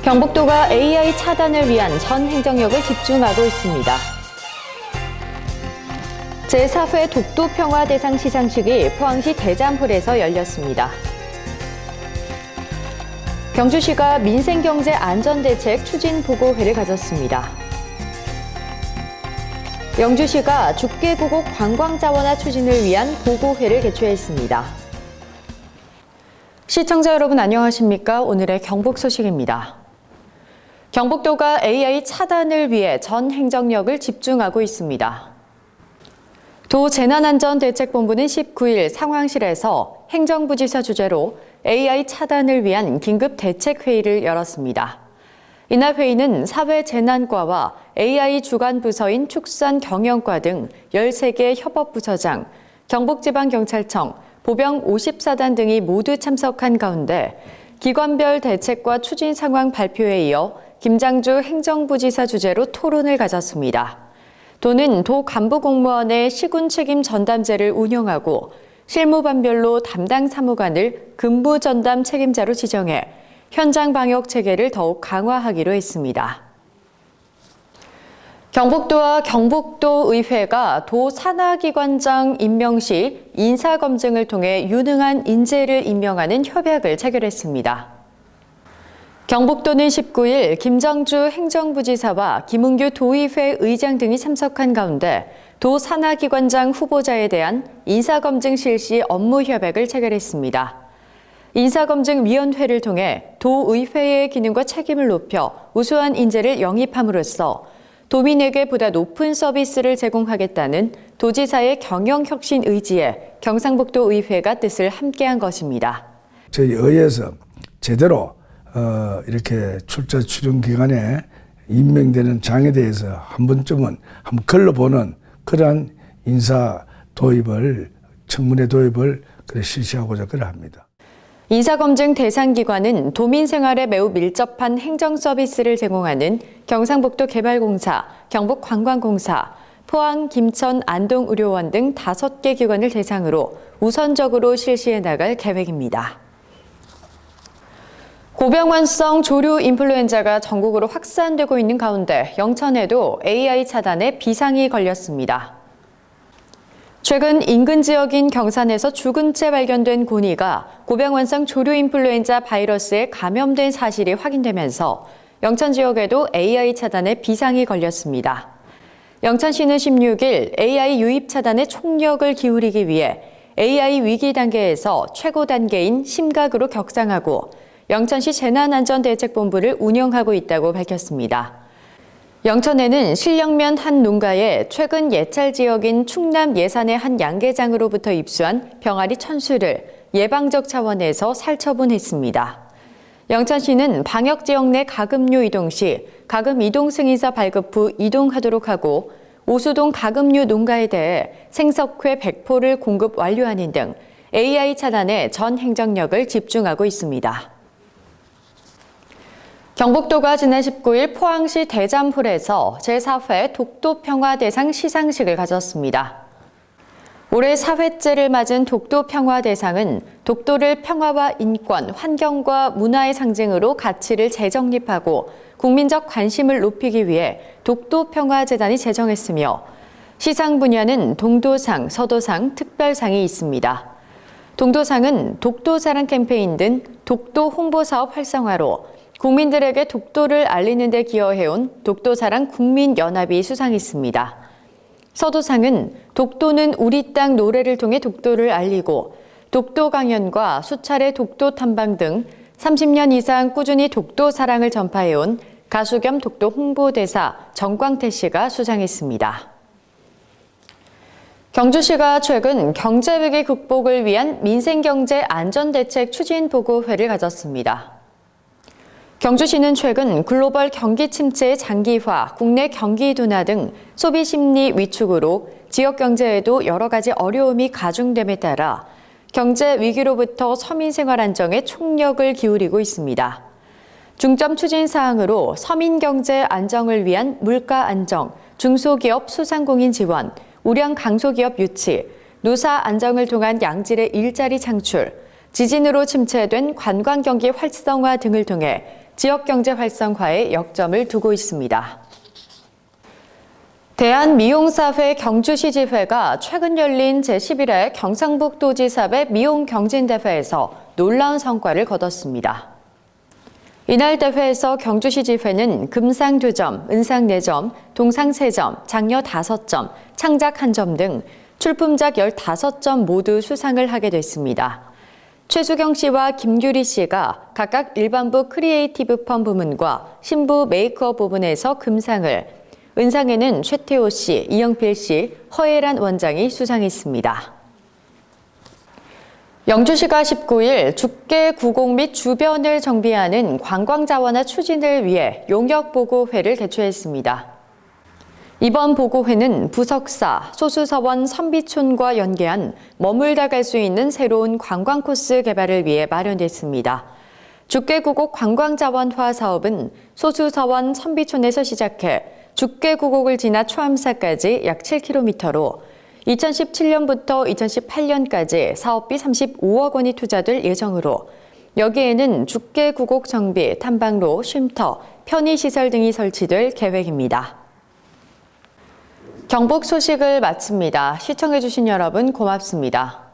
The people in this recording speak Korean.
경북도가 AI 차단을 위한 전 행정력을 집중하고 있습니다. 제4회 독도평화대상 시상식이 포항시 대잠홀에서 열렸습니다. 경주시가 민생경제안전대책 추진보고회를 가졌습니다. 영주시가 죽계구곡 관광자원화 추진을 위한 보고회를 개최했습니다. 시청자 여러분 안녕하십니까? 오늘의 경북 소식입니다. 경북도가 AI 차단을 위해 전 행정력을 집중하고 있습니다. 도 재난안전대책본부는 19일 상황실에서 행정부지사 주재로 AI 차단을 위한 긴급대책회의를 열었습니다. 이날 회의는 사회재난과와 AI 주관부서인 축산경영과 등 13개 협업부서장, 경북지방경찰청, 보병 54단 등이 모두 참석한 가운데 기관별 대책과 추진 상황 발표에 이어 김장주 행정부지사 주재로 토론을 가졌습니다. 도는 도 간부 공무원의 시군 책임 전담제를 운영하고 실무반별로 담당 사무관을 근무 전담 책임자로 지정해 현장 방역 체계를 더욱 강화하기로 했습니다. 경북도와 경북도의회가 도 산하기관장 임명 시 인사검증을 통해 유능한 인재를 임명하는 협약을 체결했습니다. 경북도는 19일 김정주 행정부지사와 김은규 도의회 의장 등이 참석한 가운데 도 산하기관장 후보자에 대한 인사검증 실시 업무 협약을 체결했습니다. 인사검증위원회를 통해 도의회의 기능과 책임을 높여 우수한 인재를 영입함으로써 도민에게 보다 높은 서비스를 제공하겠다는 도지사의 경영혁신 의지에 경상북도의회가 뜻을 함께한 것입니다. 저희 의회에서 제대로 이렇게 출자 추정 기간에 임명되는 장에 대해서 한 번쯤은 한번 걸러보는 그러한 인사 도입을 청문회 도입을 실시하고자 합니다. 인사검증 대상 기관은 도민 생활에 매우 밀접한 행정 서비스를 제공하는 경상북도 개발공사, 경북관광공사, 포항, 김천, 안동의료원 등 5개 기관을 대상으로 우선적으로 실시해 나갈 계획입니다. 고병환성 조류 인플루엔자가 전국으로 확산되고 있는 가운데 영천에도 AI 차단에 비상이 걸렸습니다. 최근 인근 지역인 경산에서 죽은 채 발견된 고니가 고병환성 조류 인플루엔자 바이러스에 감염된 사실이 확인되면서 영천 지역에도 AI 차단에 비상이 걸렸습니다. 영천시는 16일 AI 유입 차단에 총력을 기울이기 위해 AI 위기 단계에서 최고 단계인 심각으로 격상하고 영천시 재난안전대책본부를 운영하고 있다고 밝혔습니다. 영천에는 신령면 한 농가에 최근 예찰 지역인 충남 예산의 한 양계장으로부터 입수한 병아리 1000수를 예방적 차원에서 살처분했습니다. 영천시는 방역지역 내 가금류 이동 시 가금 이동 승인서 발급 후 이동하도록 하고 오수동 가금류 농가에 대해 생석회 100포를 공급 완료하는 등 AI 차단에 전 행정력을 집중하고 있습니다. 경북도가 지난 19일 포항시 대잠홀에서 제4회 독도평화대상 시상식을 가졌습니다. 올해 4회째를 맞은 독도평화대상은 독도를 평화와 인권, 환경과 문화의 상징으로 가치를 재정립하고 국민적 관심을 높이기 위해 독도평화재단이 제정했으며 시상 분야는 동도상, 서도상, 특별상이 있습니다. 동도상은 독도사랑 캠페인 등 독도 홍보사업 활성화로 국민들에게 독도를 알리는 데 기여해온 독도사랑 국민연합이 수상했습니다. 서도상은 독도는 우리 땅 노래를 통해 독도를 알리고 독도 강연과 수차례 독도 탐방 등 30년 이상 꾸준히 독도 사랑을 전파해온 가수 겸 독도 홍보대사 정광태 씨가 수상했습니다. 경주시가 최근 경제위기 극복을 위한 민생경제안전대책 추진보고회를 가졌습니다. 경주시는 최근 글로벌 경기 침체의 장기화, 국내 경기 둔화 등 소비 심리 위축으로 지역 경제에도 여러 가지 어려움이 가중됨에 따라 경제 위기로부터 서민 생활 안정에 총력을 기울이고 있습니다. 중점 추진 사항으로 서민 경제 안정을 위한 물가 안정, 중소기업 소상공인 지원, 우량 강소기업 유치, 노사 안정을 통한 양질의 일자리 창출, 지진으로 침체된 관광 경기 활성화 등을 통해 지역경제 활성화에 역점을 두고 있습니다. 대한미용사회 경주시지회가 최근 열린 제11회 경상북도지사회 미용경진대회에서 놀라운 성과를 거뒀습니다. 이날 대회에서 경주시지회는 금상 2점, 은상 4점, 동상 3점, 장려 5점, 창작 1점 등 출품작 15점 모두 수상을 하게 됐습니다. 최수경 씨와 김규리 씨가 각각 일반부 크리에이티브 펌 부문과 신부 메이크업 부문에서 금상을, 은상에는 최태호 씨, 이영필 씨, 허예란 원장이 수상했습니다. 영주시가 19일 죽계 구곡 및 주변을 정비하는 관광자원화 추진을 위해 용역보고회를 개최했습니다. 이번 보고회는 부석사, 소수서원 선비촌과 연계한 머물다 갈 수 있는 새로운 관광 코스 개발을 위해 마련됐습니다. 죽계구곡 관광자원화 사업은 소수서원 선비촌에서 시작해 죽계구곡을 지나 초암사까지 약 7km로 2017년부터 2018년까지 사업비 35억 원이 투자될 예정으로 여기에는 죽계구곡 정비, 탐방로, 쉼터, 편의시설 등이 설치될 계획입니다. 경북 소식을 마칩니다. 시청해주신 여러분 고맙습니다.